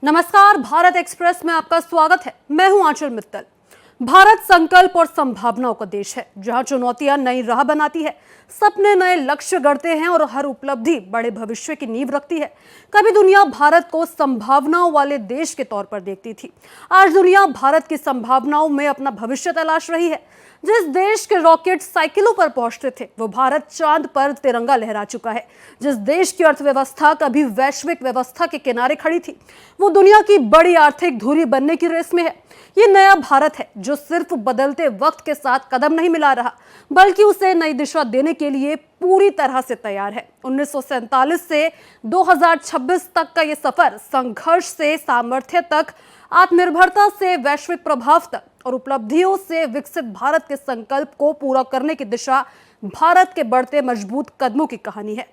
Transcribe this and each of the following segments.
नमस्कार, भारत एक्सप्रेस में आपका स्वागत है। मैं हूं आंचल मित्तल। भारत संकल्प और संभावनाओं का देश है, जहां चुनौतियां नई राह बनाती है, सपने नए लक्ष्य गढ़ते हैं और हर उपलब्धि बड़े भविष्य की नींव रखती है। कभी दुनिया भारत को संभावनाओं वाले देश के तौर पर देखती थी। आज दुनिया भारत की संभावनाओं में अपना भविष्य तलाश रही है। जिस देश के रॉकेट साइकिलों पर पहुंचते थे, वो भारत चांद पर तिरंगा लहरा चुका है। जिस देश की अर्थव्यवस्था कभी वैश्विक व्यवस्था के किनारे खड़ी थी, वो दुनिया की बड़ी आर्थिक धुरी बनने की रेस में है। ये नया भारत है, जो सिर्फ बदलते वक्त के साथ कदम नहीं मिला रहा, बल्कि उसे नई दिशा देने के लिए पूरी तरह से तैयार है। 1947 से 2026 तक का ये सफर संघर्ष से सामर्थ्य तक, आत्मनिर्भरता से वैश्विक प्रभाव तक और उपलब्धियों से विकसित भारत के संकल्प को पूरा करने की दिशा भारत के बढ़ते मजबूत कदमों की कहानी है।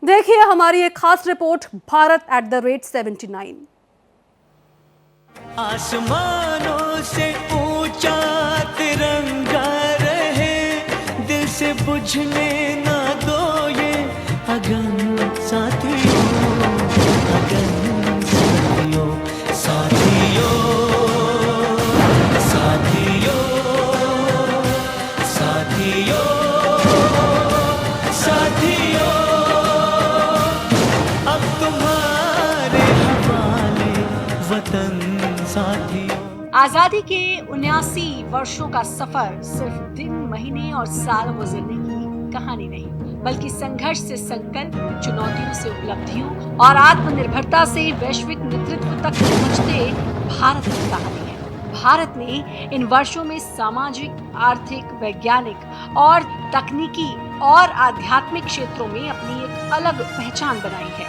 देखिए हमारी एक खास रिपोर्ट, भारत @79। आसमानों से ऊंचा तिरंगा रहे, दिल से बुझने ना दो ये अगन साथियों, अगन साथियों, साथियों, साथियों, साथियों, साथियों, अब तुम्हारे हवाले वतन। आजादी के 79 वर्षों का सफर सिर्फ दिन, महीने और साल गुजरने की कहानी नहीं, बल्कि संघर्ष से संकल्प, चुनौतियों से उपलब्धियों और आत्मनिर्भरता से वैश्विक नेतृत्व तक पहुंचते भारत की कहानी है। भारत ने इन वर्षों में सामाजिक, आर्थिक, वैज्ञानिक और तकनीकी और आध्यात्मिक क्षेत्रों में अपनी एक अलग पहचान बनाई है।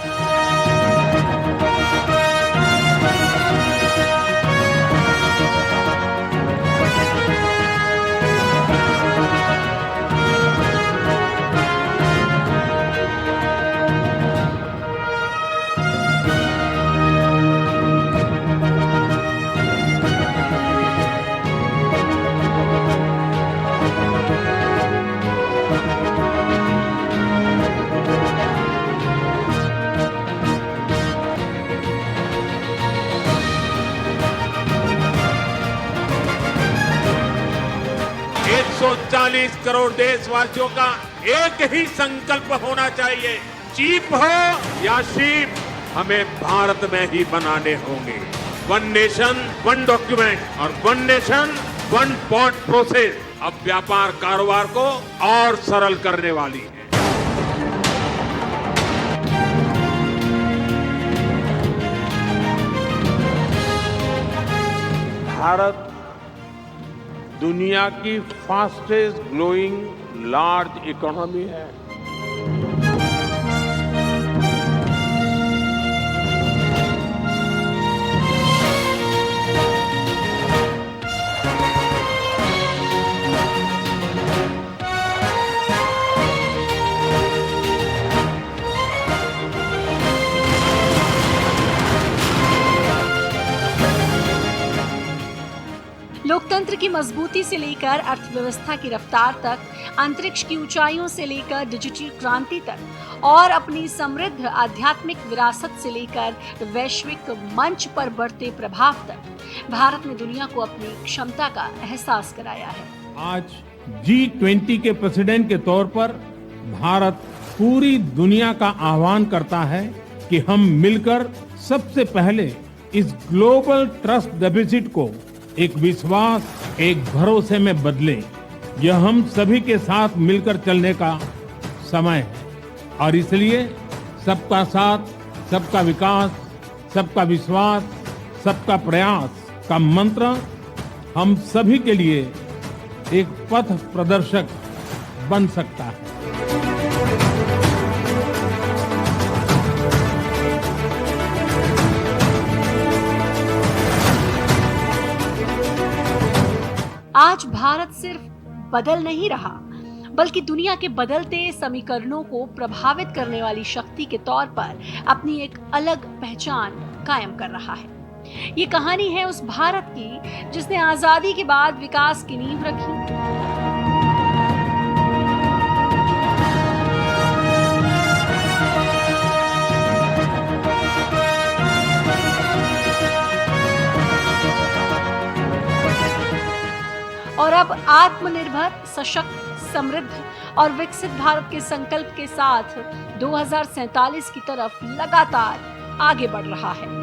सौ 40 करोड़ देशवासियों का एक ही संकल्प होना चाहिए, चीप हो या शीप, हमें भारत में ही बनाने होंगे। वन नेशन वन डॉक्यूमेंट और one nation one port process अब व्यापार कारोबार को और सरल करने वाली है। भारत दुनिया की फास्टेस्ट ग्रोइंग लार्ज इकोनॉमी है। लोकतंत्र की मजबूती से लेकर अर्थव्यवस्था की रफ्तार तक, अंतरिक्ष की ऊंचाइयों से लेकर डिजिटल क्रांति तक और अपनी समृद्ध आध्यात्मिक विरासत से लेकर वैश्विक मंच पर बढ़ते प्रभाव तक, भारत ने दुनिया को अपनी क्षमता का एहसास कराया है। आज G20 के प्रेसिडेंट के तौर पर भारत पूरी दुनिया का आह्वान करता है कि हम मिलकर सबसे पहले इस ग्लोबल ट्रस्ट डेफिसिट को एक विश्वास, एक भरोसे में बदले। यह हम सभी के साथ मिलकर चलने का समय है और इसलिए सबका साथ, सबका विकास, सबका विश्वास, सबका प्रयास का मंत्र हम सभी के लिए एक पथ प्रदर्शक बन सकता है। आज भारत सिर्फ बदल नहीं रहा, बल्कि दुनिया के बदलते समीकरणों को प्रभावित करने वाली शक्ति के तौर पर अपनी एक अलग पहचान कायम कर रहा है। ये कहानी है उस भारत की जिसने आजादी के बाद विकास की नींव रखी, और अब आत्मनिर्भर, सशक्त, समृद्ध और विकसित भारत के संकल्प के साथ 2047 की तरफ लगातार आगे बढ़ रहा है।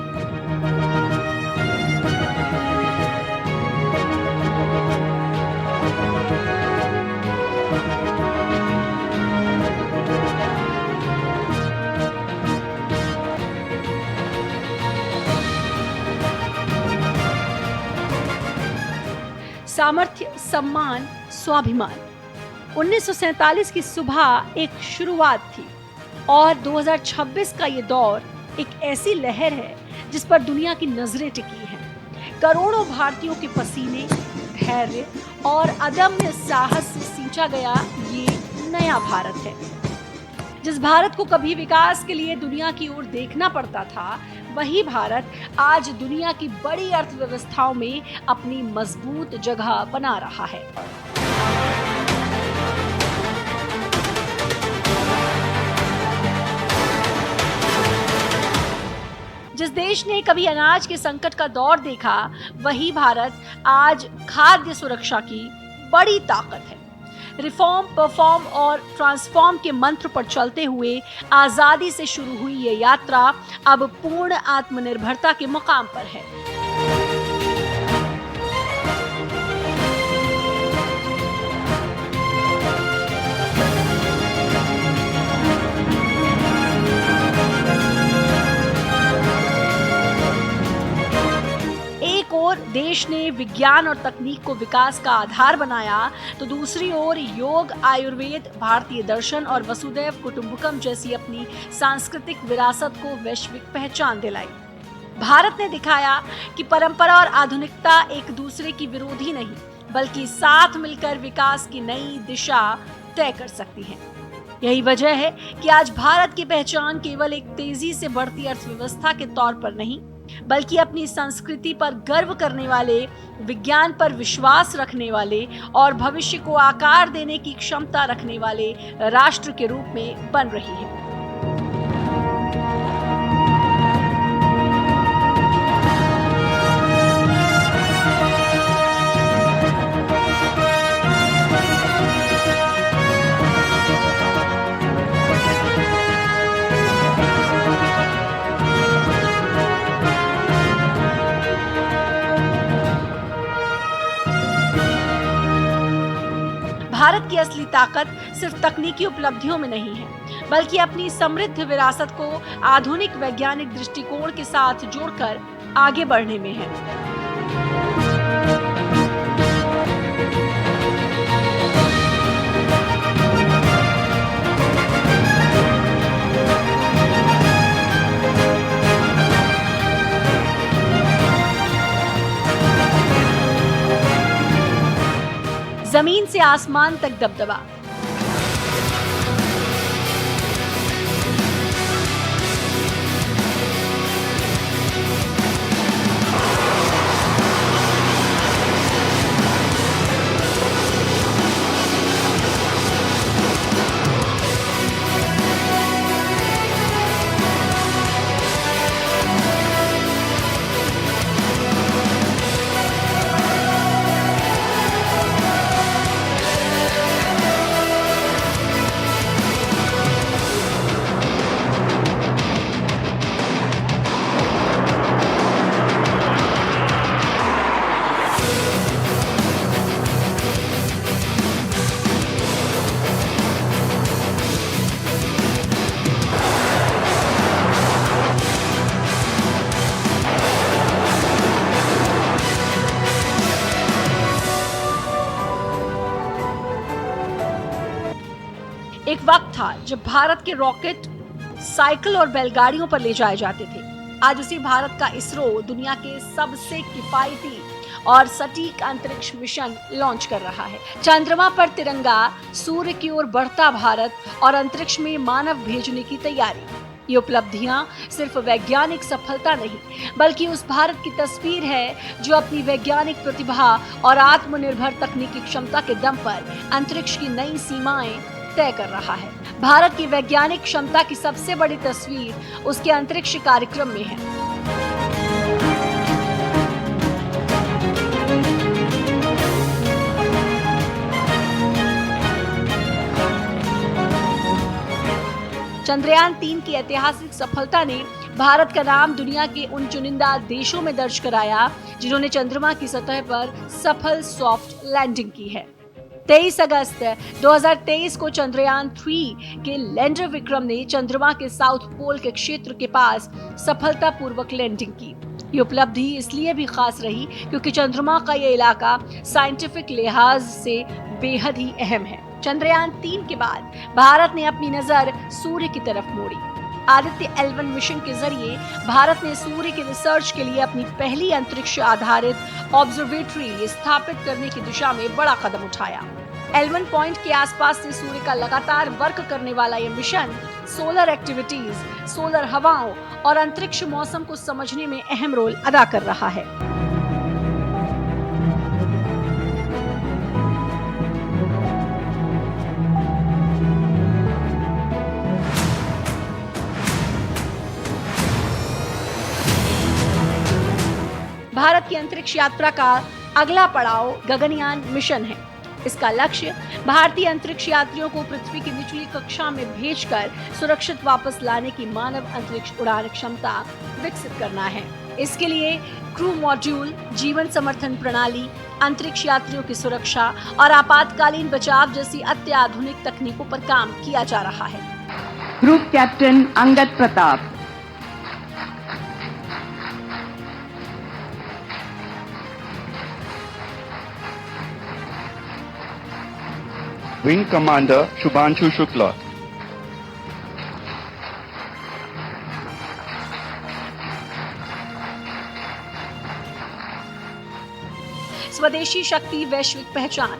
सामर्थ्य, सम्मान, स्वाभिमान। 1947 की सुबह एक शुरुआत थी और 2026 का ये दौर एक ऐसी लहर है जिस पर दुनिया की नजरें टिकी हैं। करोड़ों भारतीयों के पसीने, धैर्य और अदम्य साहस से सींचा गया ये नया भारत है। जिस भारत को कभी विकास के लिए दुनिया की ओर देखना पड़ता था, वही भारत आज दुनिया की बड़ी अर्थव्यवस्थाओं में अपनी मजबूत जगह बना रहा है। जिस देश ने कभी अनाज के संकट का दौर देखा, वही भारत आज खाद्य सुरक्षा की बड़ी ताकत है। रिफॉर्म, परफॉर्म और ट्रांसफॉर्म के मंत्र पर चलते हुए आजादी से शुरू हुई ये यात्रा अब पूर्ण आत्मनिर्भरता के मुकाम पर है। देश ने विज्ञान और तकनीक को विकास का आधार बनाया, तो दूसरी ओर योग, आयुर्वेद, भारतीय दर्शन और वसुधैव कुटुंबकम जैसी अपनी सांस्कृतिक विरासत को वैश्विक पहचान दिलाई। भारत ने दिखाया कि परंपरा और आधुनिकता एक दूसरे की विरोधी नहीं, बल्कि साथ मिलकर विकास की नई दिशा तय कर सकती हैं। यही वजह है कि आज भारत की पहचान केवल एक तेजी से बढ़ती अर्थव्यवस्था के तौर पर नहीं, बल्कि अपनी संस्कृति पर गर्व करने वाले, विज्ञान पर विश्वास रखने वाले और भविष्य को आकार देने की क्षमता रखने वाले राष्ट्र के रूप में बन रही है। भारत की असली ताकत सिर्फ तकनीकी उपलब्धियों में नहीं है, बल्कि अपनी समृद्ध विरासत को आधुनिक वैज्ञानिक दृष्टिकोण के साथ जोड़कर आगे बढ़ने में है। जमीन से आसमान तक दबदबा। एक वक्त था जब भारत के रॉकेट साइकिल और बैलगाड़ियों पर ले जाए जाते थे। आज उसी भारत का इसरो दुनिया के सबसे किफायती और सटीक अंतरिक्ष मिशन लॉन्च कर रहा है। चंद्रमा पर तिरंगा, सूर्य की ओर बढ़ता भारत और अंतरिक्ष में मानव भेजने की तैयारी। ये उपलब्धियां सिर्फ वैज्ञानिक सफलता नहीं, बल्कि उस भारत की तस्वीर है जो अपनी वैज्ञानिक प्रतिभा और आत्मनिर्भर तकनीकी क्षमता के दम पर अंतरिक्ष की नई सीमाएं तय कर रहा है। भारत की वैज्ञानिक क्षमता की सबसे बड़ी तस्वीर उसके अंतरिक्ष कार्यक्रम में है। चंद्रयान 3 की ऐतिहासिक सफलता ने भारत का नाम दुनिया के उन चुनिंदा देशों में दर्ज कराया जिन्होंने चंद्रमा की सतह पर सफल सॉफ्ट लैंडिंग की है। 23 अगस्त 2023 को चंद्रयान 3 के लैंडर विक्रम ने चंद्रमा के साउथ पोल के क्षेत्र के पास सफलतापूर्वक लैंडिंग की। ये उपलब्धि इसलिए भी खास रही क्योंकि चंद्रमा का ये इलाका साइंटिफिक लिहाज से बेहद ही अहम है। चंद्रयान 3 के बाद भारत ने अपनी नजर सूर्य की तरफ मोड़ी। आदित्य L1 मिशन के जरिए भारत ने सूर्य के रिसर्च के लिए अपनी पहली अंतरिक्ष आधारित ऑब्जर्वेटरी स्थापित करने की दिशा में बड़ा कदम उठाया। L1 पॉइंट के आसपास से सूर्य का लगातार वर्क करने वाला यह मिशन सोलर एक्टिविटीज, सोलर हवाओं और अंतरिक्ष मौसम को समझने में अहम रोल अदा कर रहा है। भारत की अंतरिक्ष यात्रा का अगला पड़ाव गगनयान मिशन है। इसका लक्ष्य भारतीय अंतरिक्ष यात्रियों को पृथ्वी की निचली कक्षा में भेजकर सुरक्षित वापस लाने की मानव अंतरिक्ष उड़ान क्षमता विकसित करना है। इसके लिए क्रू मॉड्यूल, जीवन समर्थन प्रणाली, अंतरिक्ष यात्रियों की सुरक्षा और आपातकालीन बचाव जैसी अत्याधुनिक तकनीकों पर काम किया जा रहा है। Group captain Angad Pratap, Wing Commander Shubhanshu Shukla, स्वदेशी शक्ति वैश्विक पहचान।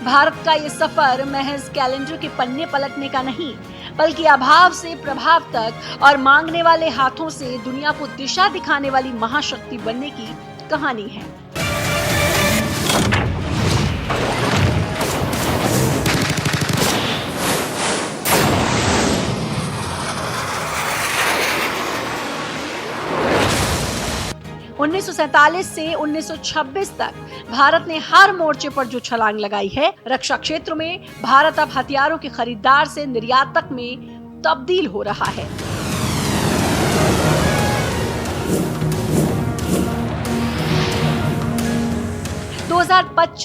भारत का ये सफर महज कैलेंडर के पन्ने पलटने का नहीं, बल्कि अभाव से प्रभाव तक और मांगने वाले हाथों से दुनिया को दिशा दिखाने वाली महाशक्ति बनने की कहानी है। उन्नीस से 1926 तक भारत ने हर मोर्चे पर जो छलांग लगाई है, रक्षा क्षेत्र में भारत अब हथियारों के खरीदार से निर्यातक में तब्दील हो रहा है।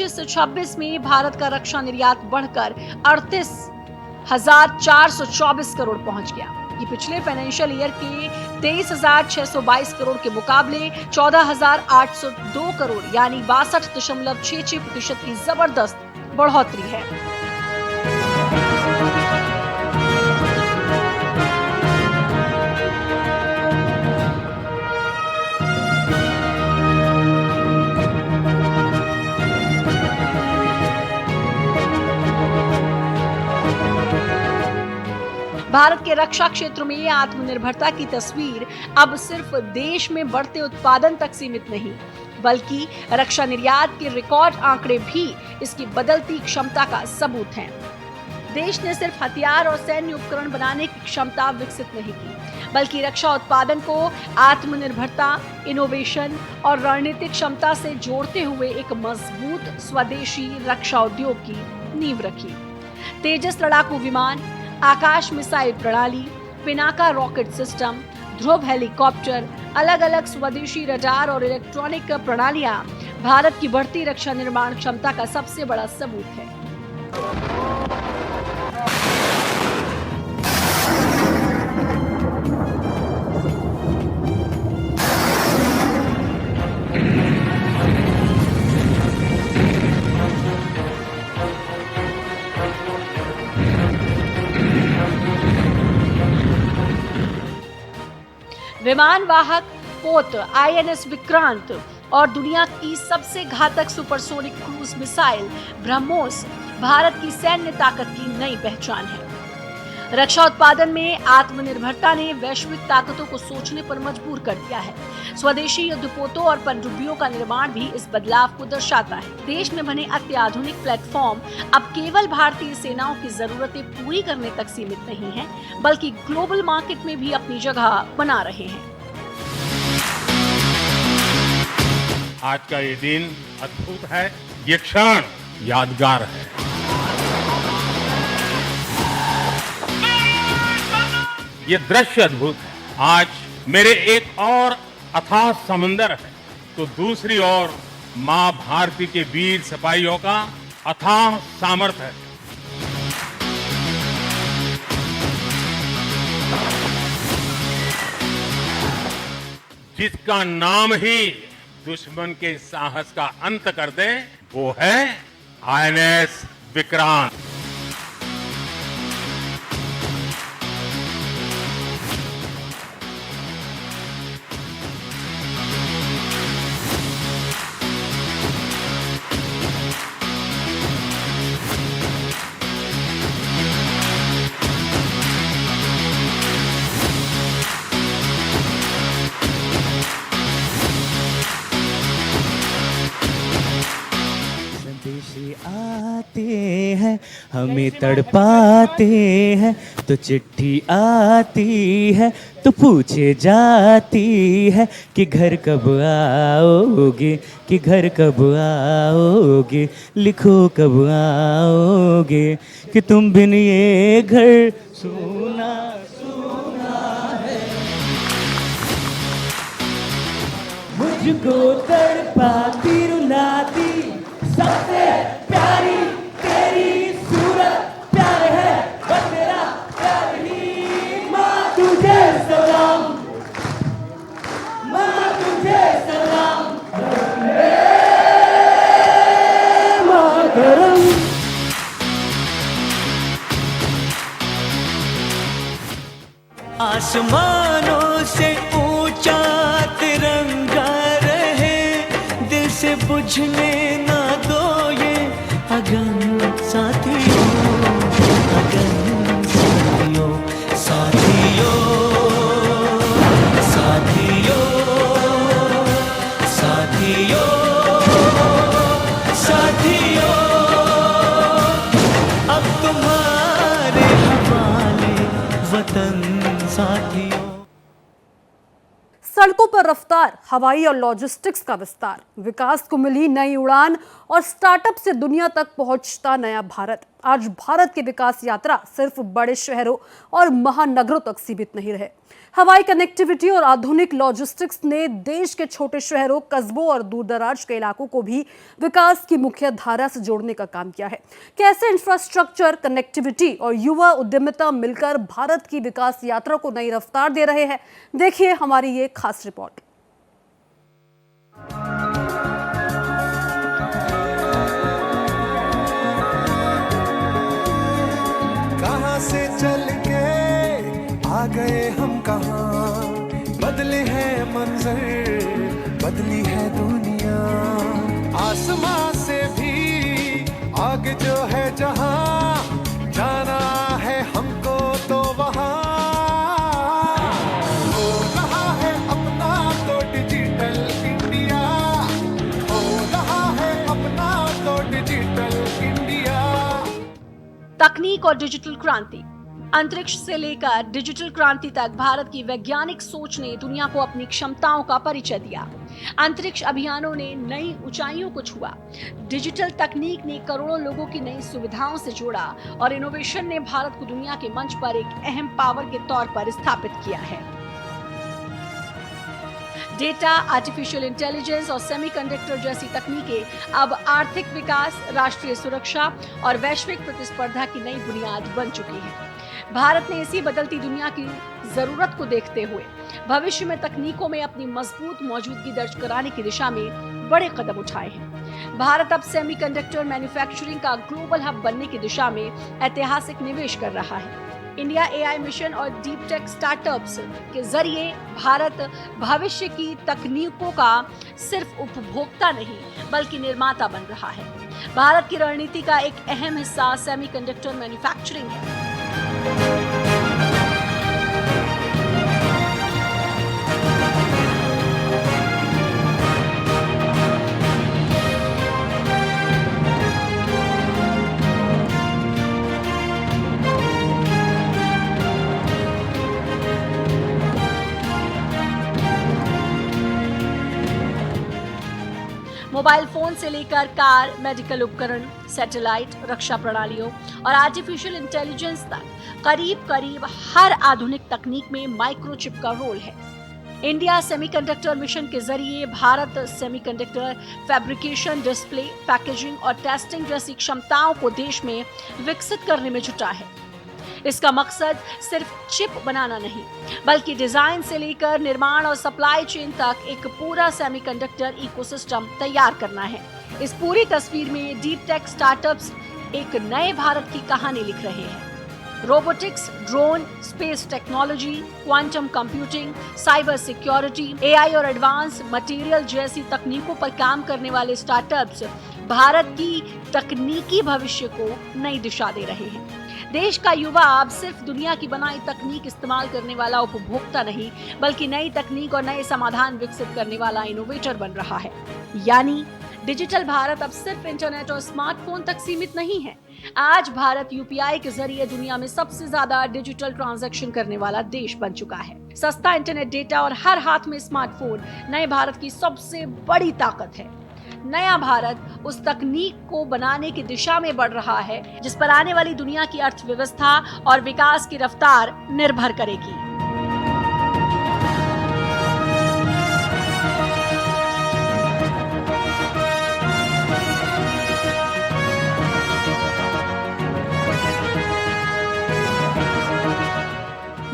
से 26 में भारत का रक्षा निर्यात बढ़कर 38,424 करोड़ पहुंच गया। ये पिछले फाइनेंशियल ईयर के 23,622 करोड़ के मुकाबले 14,802 करोड़ यानी 62.66% की जबरदस्त बढ़ोतरी है। भारत के रक्षा क्षेत्र में आत्मनिर्भरता की तस्वीर अब सिर्फ देश में बढ़ते उत्पादन तक सीमित नहीं, बल्कि रक्षा निर्यात के रिकॉर्ड आंकड़े भी इसकी बदलती क्षमता का सबूत हैं। देश ने सिर्फ हथियार और सैन्य उपकरण बनाने की क्षमता विकसित नहीं की, बल्कि रक्षा उत्पादन को आत्मनिर्भरता, इनोवेशन और रणनीतिक क्षमता से जोड़ते हुए एक मजबूत स्वदेशी रक्षा उद्योग की नींव रखी। तेजस लड़ाकू विमान, आकाश मिसाइल प्रणाली, पिनाका रॉकेट सिस्टम, ध्रुव हेलीकॉप्टर, अलग अलग स्वदेशी रडार और इलेक्ट्रॉनिक प्रणालियां भारत की बढ़ती रक्षा निर्माण क्षमता का सबसे बड़ा सबूत है। विमान वाहक पोत INS विक्रांत और दुनिया की सबसे घातक supersonic cruise missile BrahMos Bharat की सैन्य ताकत की नई पहचान है। रक्षा उत्पादन में आत्मनिर्भरता ने वैश्विक ताकतों को सोचने पर मजबूर कर दिया है। स्वदेशी युद्धपोतों और पनडुब्बियों का निर्माण भी इस बदलाव को दर्शाता है। देश में बने अत्याधुनिक प्लेटफॉर्म अब केवल भारतीय सेनाओं की जरूरतें पूरी करने तक सीमित नहीं हैं, बल्कि ग्लोबल मार्केट में भी अपनी जगह बना रहे हैं। आज का ये दिन अद्भुत है, ये क्षण यादगार है। ये दृश्य अद्भुत है। आज मेरे एक और अथाह समंदर है, तो दूसरी ओर मां भारती के वीर सिपाहियों का अथाह सामर्थ्य है। जिसका नाम ही दुश्मन के साहस का अंत कर दे, वो है INS विक्रांत। संदेशे आते हैं, हमें तड़पाते हैं, तो चिट्ठी आती है तो पूछे जाती है कि घर कब आओगे, कि घर कब आओगे, लिखो कब आओगे, कि तुम बिन ये घर सुना सुना है। मुझको तड़पाती रुलाती सबसे प्यारी तेरी सूरत, प्यार है बस तेरा प्यार ही। माँ तुझे सलाम, माँ तुझे सलाम, मातरम। आसमानों से ऊंचा तिरंगा रहे, दिल से बुझने ना दो ये अगन साथियों, अगन साथियों, साथियों, साथियों, साथियों, साथियों। अब तुम्हारे हवाले वतन साथियों। सड़कों पर रफ्तार, हवाई और लॉजिस्टिक्स का विस्तार, विकास को मिली नई उड़ान और स्टार्टअप से दुनिया तक पहुंचता नया भारत। आज भारत की विकास यात्रा सिर्फ बड़े शहरों और महानगरों तक सीमित नहीं रहे। हवाई कनेक्टिविटी और आधुनिक लॉजिस्टिक्स ने देश के छोटे शहरों, कस्बों और दूरदराज के इलाकों को भी विकास की मुख्य धारा से जोड़ने का काम किया है। कैसे इंफ्रास्ट्रक्चर, कनेक्टिविटी और युवा उद्यमिता मिलकर भारत की विकास यात्रा को नई रफ्तार दे रहे हैं, देखिए हमारी ये खास रिपोर्ट। कहां से चल के आ गए हम, कहां बदले हैं मंजर, बदली है दुनिया। आसमां से भी आगे जो है जहां, जाना है हमको तो वहां। हो रहा है अपना तो डिजिटल इंडिया, हो रहा है अपना तो डिजिटल इंडिया। तकनीक और डिजिटल क्रांति। अंतरिक्ष से लेकर डिजिटल क्रांति तक भारत की वैज्ञानिक सोच ने दुनिया को अपनी क्षमताओं का परिचय दिया। अंतरिक्ष अभियानों ने नई ऊंचाइयों को छुआ, डिजिटल तकनीक ने करोड़ों लोगों की नई सुविधाओं से जोड़ा और इनोवेशन ने भारत को दुनिया के मंच पर एक अहम पावर के तौर पर स्थापित किया है। डेटा, आर्टिफिशियल इंटेलिजेंस और सेमीकंडक्टर जैसी तकनीकें अब आर्थिक विकास, राष्ट्रीय सुरक्षा और वैश्विक प्रतिस्पर्धा की नई बुनियाद बन चुकी हैं। भारत ने इसी बदलती दुनिया की जरूरत को देखते हुए भविष्य में तकनीकों में अपनी मजबूत मौजूदगी दर्ज कराने की दिशा में बड़े कदम उठाए हैं। भारत अब सेमीकंडक्टर मैन्युफैक्चरिंग का ग्लोबल हब बनने की दिशा में ऐतिहासिक निवेश कर रहा है। इंडिया AI मिशन और डीप टेक स्टार्टअप्स के जरिए भारत भविष्य की तकनीकों का सिर्फ उपभोक्ता नहीं बल्कि निर्माता बन रहा है। भारत की रणनीति का एक अहम हिस्सा सेमीकंडक्टर मैन्युफैक्चरिंग है। मोबाइल फोन से लेकर कार, मेडिकल उपकरण, सैटेलाइट, रक्षा प्रणालियों और आर्टिफिशियल इंटेलिजेंस तक करीब करीब हर आधुनिक तकनीक में माइक्रोचिप का रोल है। इंडिया सेमीकंडक्टर मिशन के जरिए Bharat semiconductor fabrication, display, packaging और टेस्टिंग जैसी क्षमताओं को देश में विकसित करने में जुटा है। इसका मकसद सिर्फ चिप बनाना नहीं, बल्कि डिजाइन से लेकर निर्माण और सप्लाई चेन तक एक पूरा सेमीकंडक्टर इकोसिस्टम तैयार करना है। इस पूरी तस्वीर में डीप टेक स्टार्टअप्स एक नए भारत की कहानी लिख रहे हैं। Robotics, drone, space technology, quantum computing, cyber security, AI और एडवांस मटेरियल जैसी तकनीकों पर काम करने वाले स्टार्टअप्स भारत की तकनीकी भविष्य को नई दिशा दे रहे हैं। देश का युवा अब सिर्फ दुनिया की बनाई तकनीक इस्तेमाल करने वाला उपभोक्ता नहीं, बल्कि नई तकनीक और नए समाधान विकसित करने वाला इनोवेटर बन रहा है। यानी डिजिटल भारत अब सिर्फ इंटरनेट और स्मार्टफोन तक सीमित नहीं है। आज भारत यूपीआई के जरिए दुनिया में सबसे ज्यादा डिजिटल ट्रांजैक्शन करने वाला देश बन चुका है। सस्ता इंटरनेट डेटा और हर हाथ में स्मार्टफोन नए भारत की सबसे बड़ी ताकत है। नया भारत उस तकनीक को बनाने की दिशा में बढ़ रहा है जिस पर आने वाली दुनिया की अर्थव्यवस्था और विकास की रफ्तार निर्भर करेगी।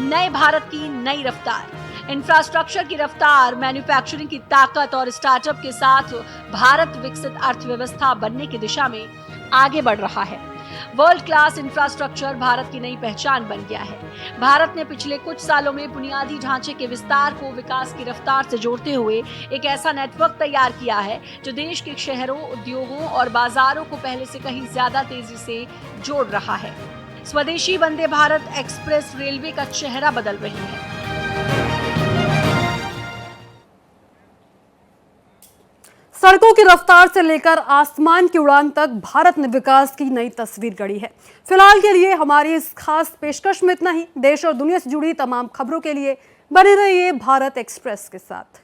नए भारत की नई रफ्तार, इंफ्रास्ट्रक्चर की रफ्तार, मैन्युफैक्चरिंग की ताकत और स्टार्टअप के साथ भारत विकसित अर्थव्यवस्था बनने की दिशा में आगे बढ़ रहा है। वर्ल्ड क्लास इंफ्रास्ट्रक्चर भारत की नई पहचान बन गया है। भारत ने पिछले कुछ सालों में बुनियादी ढांचे के विस्तार को विकास की रफ्तार से जोड़ते हुए एक ऐसा नेटवर्क तैयार किया है जो देश के शहरों, उद्योगों और बाजारों को पहले से कहीं ज्यादा तेजी से जोड़ रहा है। स्वदेशी वंदे भारत एक्सप्रेस रेलवे का चेहरा बदल रही है। सड़कों की रफ्तार से लेकर आसमान की उड़ान तक भारत ने विकास की नई तस्वीर गढ़ी है। फिलहाल के लिए हमारी इस खास पेशकश में इतना ही। देश और दुनिया से जुड़ी तमाम खबरों के लिए बने रहिए भारत एक्सप्रेस के साथ।